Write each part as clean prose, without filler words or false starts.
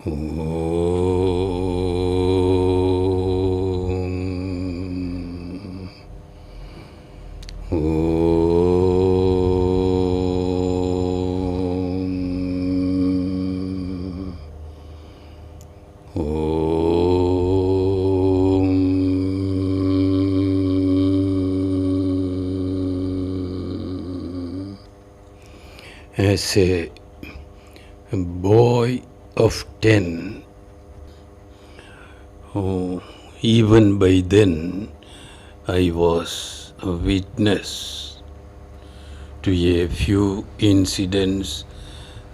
Om. Om. Om. As a boy of 10, even by then I was a witness to a few incidents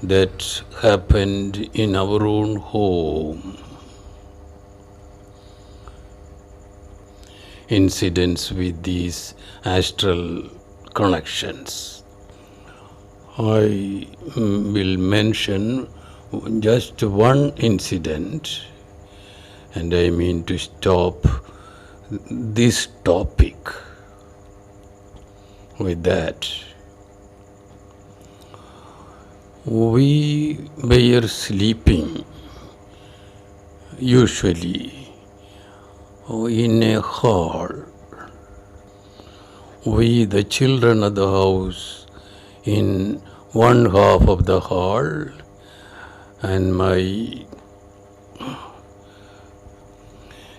that happened in our own home. Incidents with these astral connections. I will mention just one incident, and I mean to stop this topic with that. We were sleeping usually in a hall. We, the children of the house, in one half of the hall, and my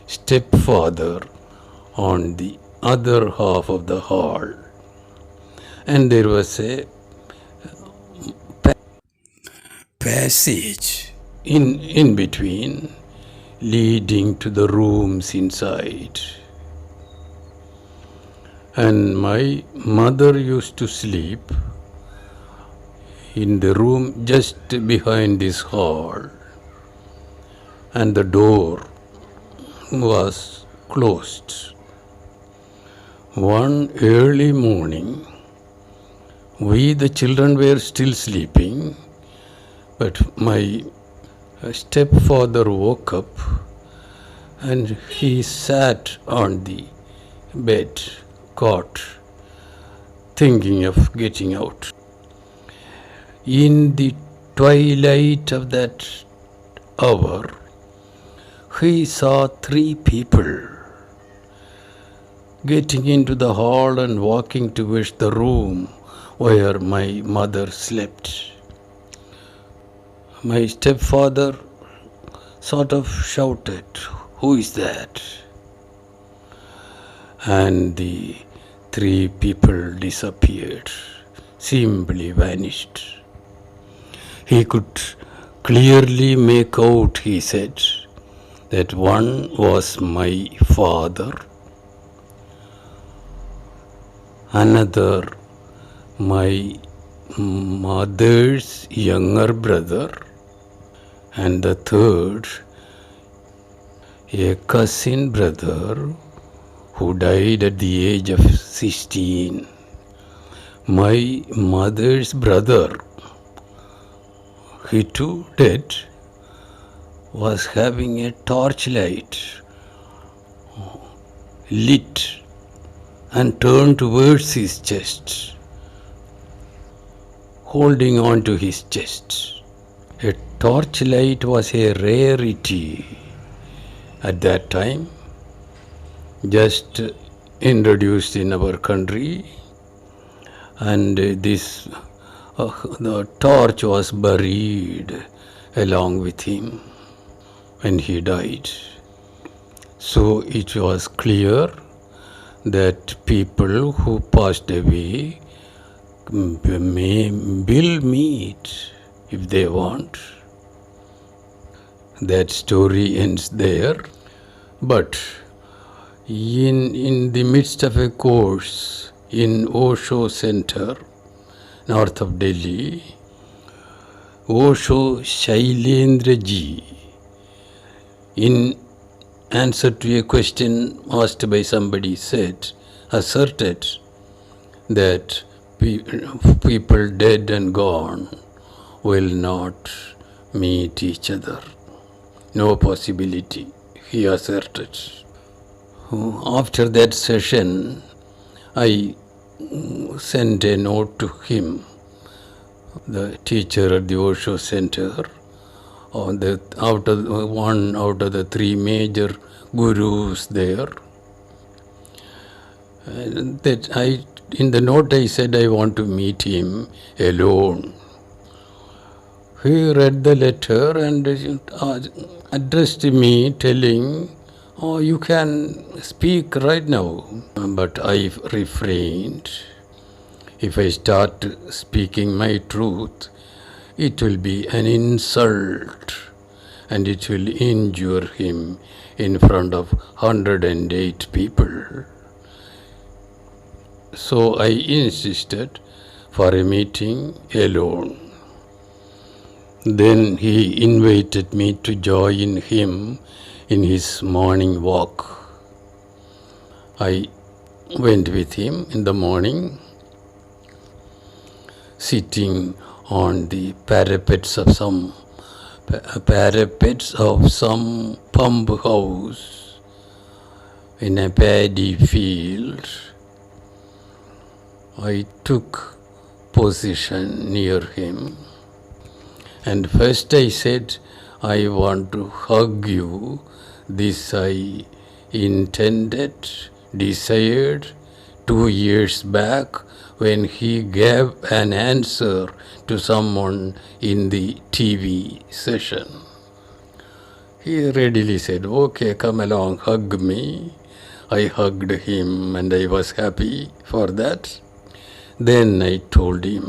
stepfather on the other half of the hall. And there was a passage in between leading to the rooms inside. And my mother used to sleep in the room just behind this hall, and the door was closed. One early morning, we the children were still sleeping, but my stepfather woke up and he sat on the bed, cot, thinking of getting out. In the twilight of that hour, he saw 3 people getting into the hall and walking towards the room where my mother slept. My stepfather sort of shouted, "Who is that?" And the 3 people disappeared, simply vanished. He could clearly make out, he said, that one was my father, another my mother's younger brother, and the third a cousin brother who died at the age of 16. My mother's brother, he too dead, was having a torchlight lit and turned towards his chest, holding on to his chest. A torchlight was a rarity at that time, just introduced in our country, and the torch was buried along with him when he died. So it was clear that people who passed away will meet if they want. That story ends there. But in the midst of a course in Osho Center, north of Delhi, Osho Shailendra Ji, in answer to a question asked by somebody, asserted that people dead and gone will not meet each other. No possibility, he asserted. After that session, I sent a note to him, the teacher at the Osho Center, one out of the three major gurus there. And in the note I said I want to meet him alone. He read the letter and addressed me telling, "Oh, you can speak right now." But I refrained. If I start speaking my truth, it will be an insult and it will injure him in front of 108 people. So I insisted for a meeting alone. Then he invited me to join him in his morning walk. I went with him in the morning, sitting on the parapets of some pump house in a paddy field. I took position near him, and first I said, "I want to hug you." This I desired 2 years back when he gave an answer to someone in the TV session. He readily said, "Okay, come along, hug me." I hugged him and I was happy for that. Then I told him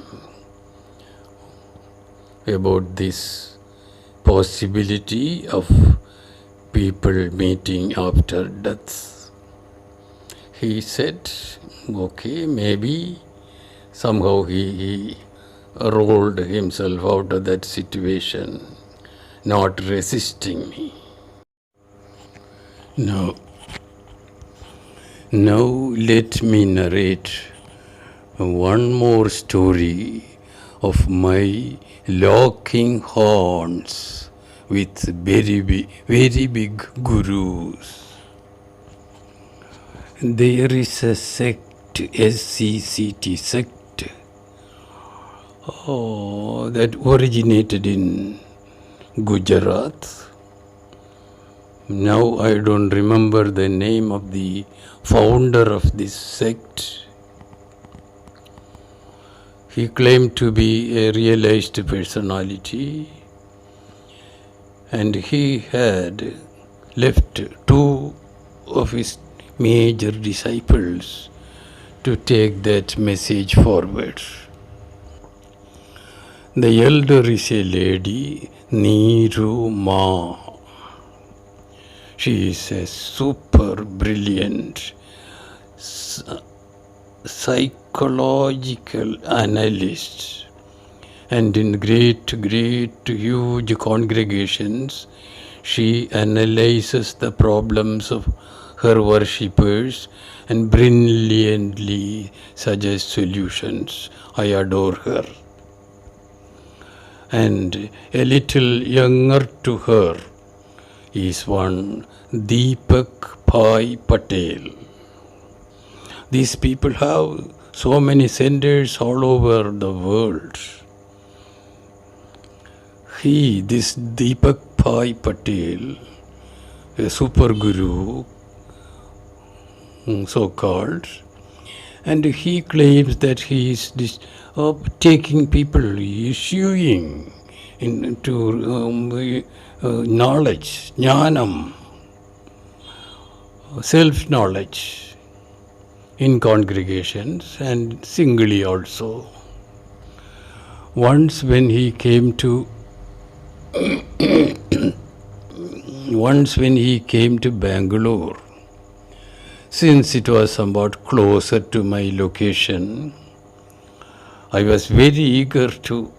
about this possibility of people meeting after death. He said, "Okay, maybe." Somehow he rolled himself out of that situation, not resisting me. Now let me narrate one more story of my locking horns with very big gurus. There is a sect, SCCT sect, that originated in Gujarat. Now I don't remember the name of the founder of this sect. He claimed to be a realized personality, and he had left 2 of his major disciples to take that message forward. The elder is a lady, Neeru Ma. She is a super brilliant psychological analyst, and in huge congregations she analyzes the problems of her worshippers and brilliantly suggests solutions. I adore her. And a little younger to her is one Deepak Bhai Patel. These people have so many centers all over the world. This Deepak Bhai Patel, a super guru, so-called, and he claims that he is taking people, issuing into knowledge, jnanam, self-knowledge in congregations and singly also. Once when he came to Bangalore, since it was somewhat closer to my location, I was very eager to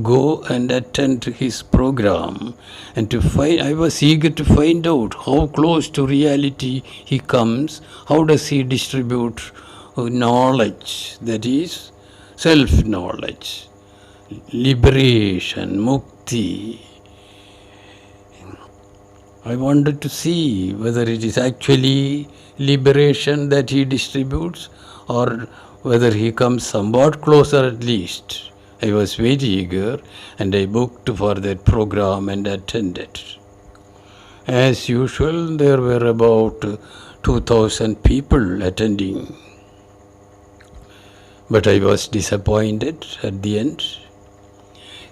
go and attend his program, and I was eager to find out how close to reality he comes, how does he distribute knowledge, that is self-knowledge, liberation, mukti. I wanted to see whether it is actually liberation that he distributes, or whether he comes somewhat closer at least I was very eager and I booked for that program and attended. As usual, there were about 2,000 people attending. But I was disappointed at the end.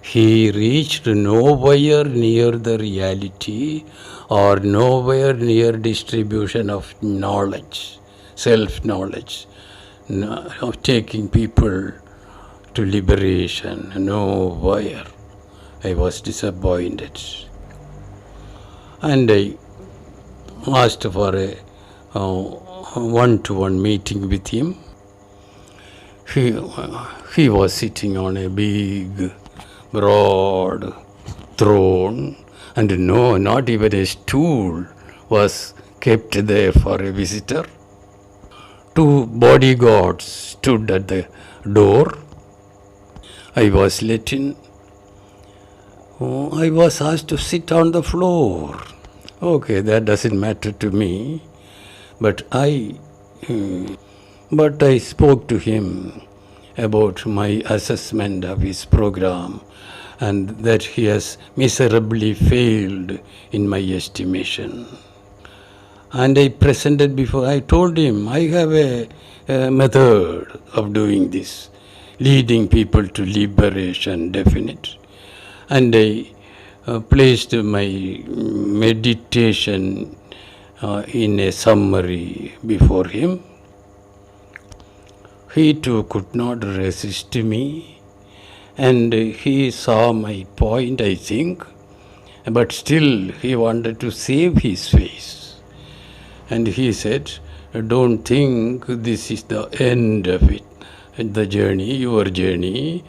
He reached nowhere near the reality or nowhere near distribution of knowledge, self-knowledge, of taking people to liberation. Nowhere. I was disappointed. And I asked for a one-to-one meeting with him. He was sitting on a big, broad throne, and no, not even a stool was kept there for a visitor. 2 bodyguards stood at the door. I was let in. I was asked to sit on the floor. Okay, that doesn't matter to me. But I spoke to him about my assessment of his program and that he has miserably failed in my estimation. And I told him I have a method of doing this, leading people to liberation, definite. And I placed my meditation in a summary before him. He too could not resist me, and he saw my point, I think, but still he wanted to save his face. And he said, don't think this is the end of it, the journey, your journey.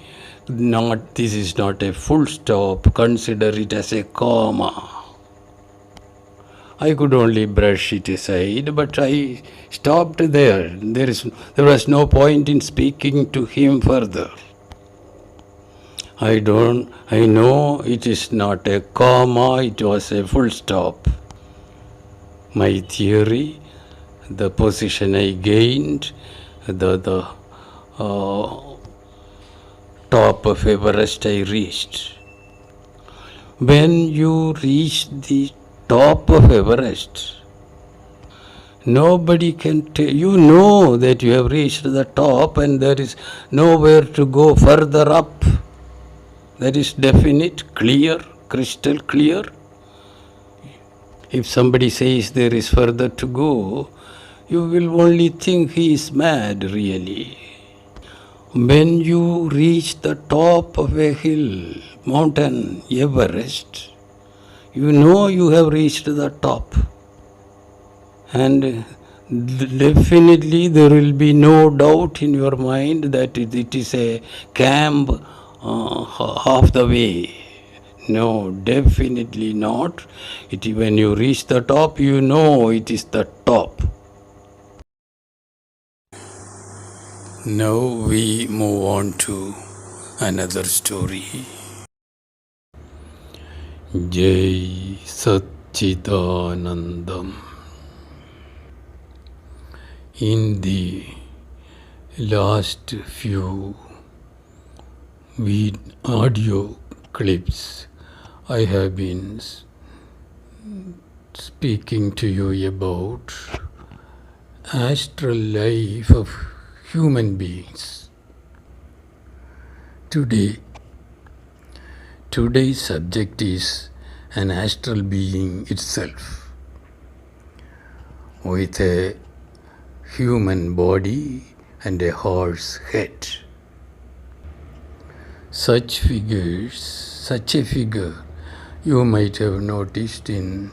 This is not a full stop, consider it as a comma. I could only brush it aside, but I stopped there. There was no point in speaking to him further. I know it is not a comma, it was a full stop. My theory, the position I gained, the top of Everest I reached. When you reach the top of Everest, nobody can tell you know that you have reached the top and there is nowhere to go further up. That is definite, clear, crystal clear. If somebody says there is further to go, you will only think he is mad, really. When you reach the top of a hill, mountain, Everest, you know you have reached the top. And definitely there will be no doubt in your mind that it is a camp half the way. No, definitely not. When you reach the top, you know it is the top. Now we move on to another story. Jai Satchidanandam. In the last few audio clips, I have been speaking to you about astral life of human beings. Today's subject is an astral being itself, with a human body and a horse head. Such a figure you might have noticed in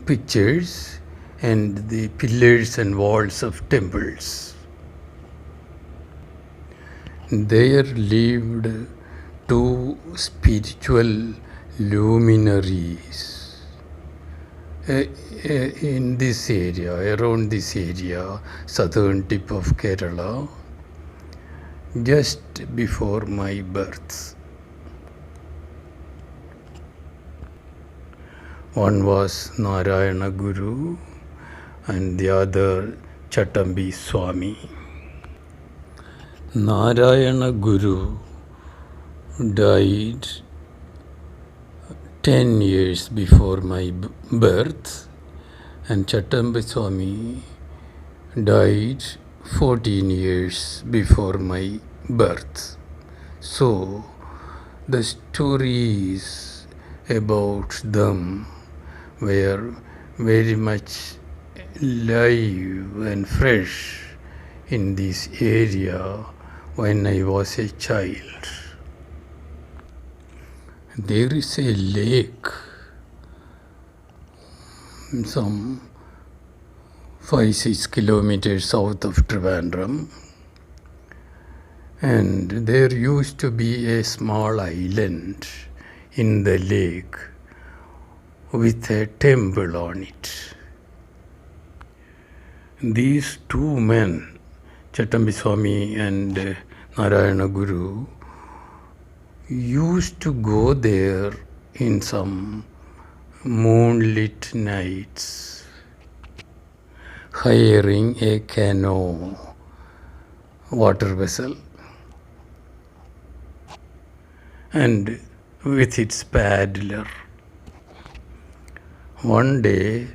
pictures and the pillars and walls of temples. There lived 2 spiritual luminaries in this area, around this area, southern tip of Kerala, just before my birth. One was Narayana Guru and the other Chattambi Swami. Narayana Guru died 10 years before my birth, and Chattambi Swami died 14 years before my birth. So, the stories about them were very much live and fresh in this area when I was a child. There is a lake some 5-6 kilometers south of Trivandrum, and there used to be a small island in the lake with a temple on it. These two men, Chattambi Swami and Narayana Guru, used to go there in some moonlit nights, hiring a canoe, water vessel, and with its paddler. One day,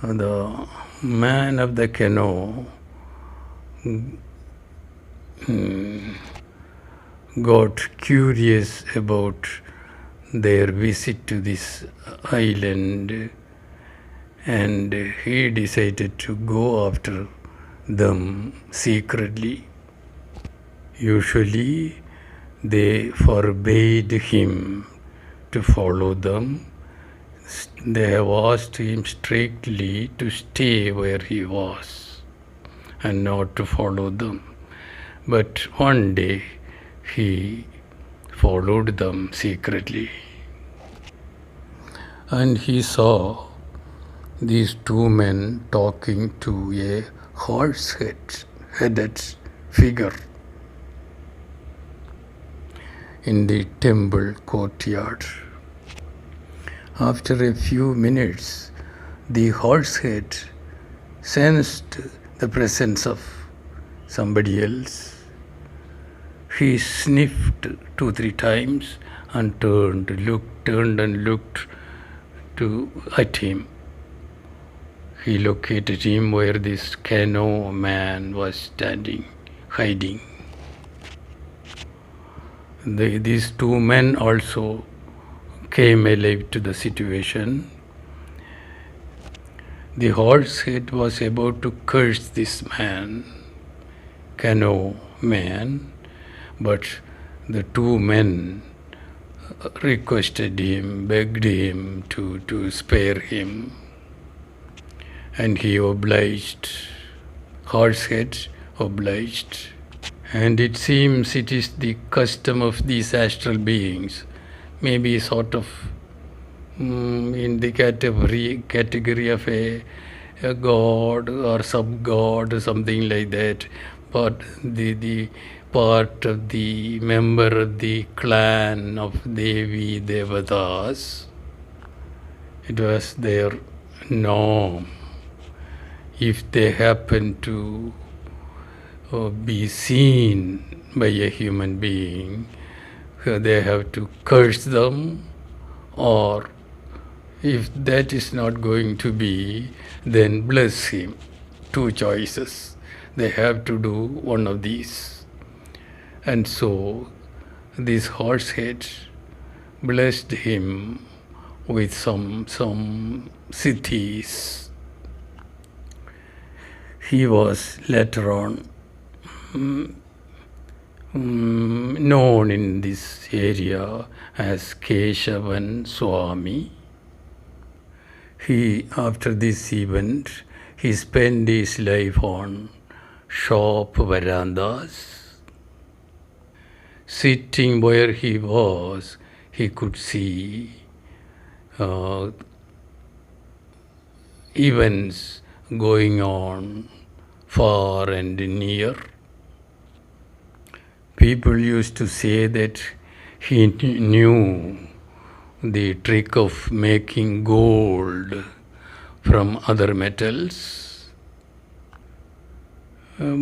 the man of the canoe got curious about their visit to this island, and he decided to go after them secretly. Usually, they forbade him to follow them. They have asked him strictly to stay where he was and not to follow them. But one day he followed them secretly, and he saw these two men talking to a horseheaded figure in the temple courtyard. After a few minutes, the horsehead sensed the presence of somebody else. He sniffed 2-3 times and turned and looked at him. He located him where this canoe man was standing, hiding. These two men also came alive to the situation. The horsehead was about to curse this man, canoe man, but the two men requested him, begged him to spare him, and he obliged. Horsehead obliged. And it seems it is the custom of these astral beings, maybe sort of in the category of a god or sub-god or something like that, but the part of the member of the clan of Devi Devatas, it was their norm. If they happen to be seen by a human being, they have to curse them, or if that is not going to be, then bless him. Two choices. They have to do one of these. And so this horsehead blessed him with some siddhis. He was later on known in this area as Keshavan Swami. After this event, he spent his life on shop verandas. Sitting where he was, he could see events going on far and near. People used to say that he knew the trick of making gold from other metals.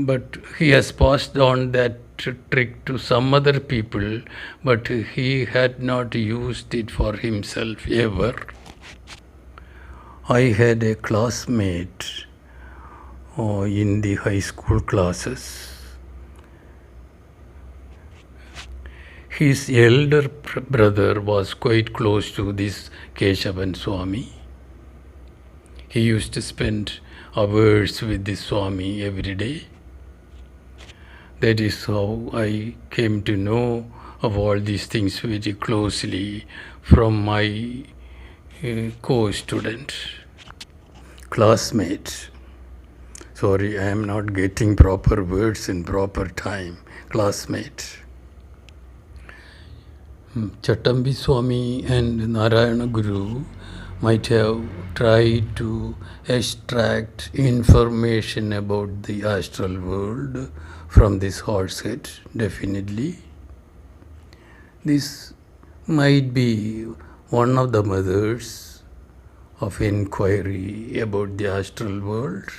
but he has passed on that trick to some other people, but he had not used it for himself ever. I had a classmate in the high school classes. His elder brother was quite close to this Keshavan Swami. He used to spend hours with the Swami every day. That is how I came to know of all these things very closely from my co-student, classmate. Sorry, I am not getting proper words in proper time. Classmate. Chattambi Swami and Narayana Guru might have tried to extract information about the astral world from this horsehead, definitely. This might be one of the methods of inquiry about the astral world.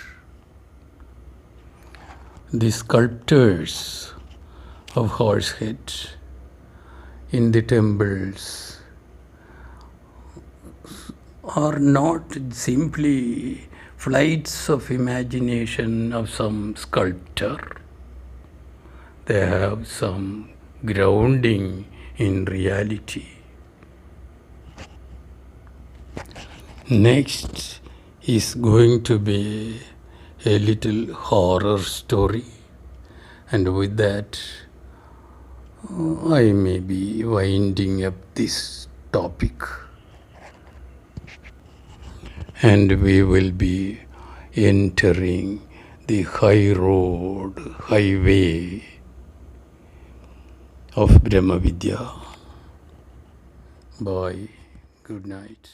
The sculptors of horsehead in the temples are not simply flights of imagination of some sculptor. They have some grounding in reality. Next is going to be a little horror story, and with that I may be winding up this topic, and we will be entering the highway of Brahmavidya. Bye. Good night.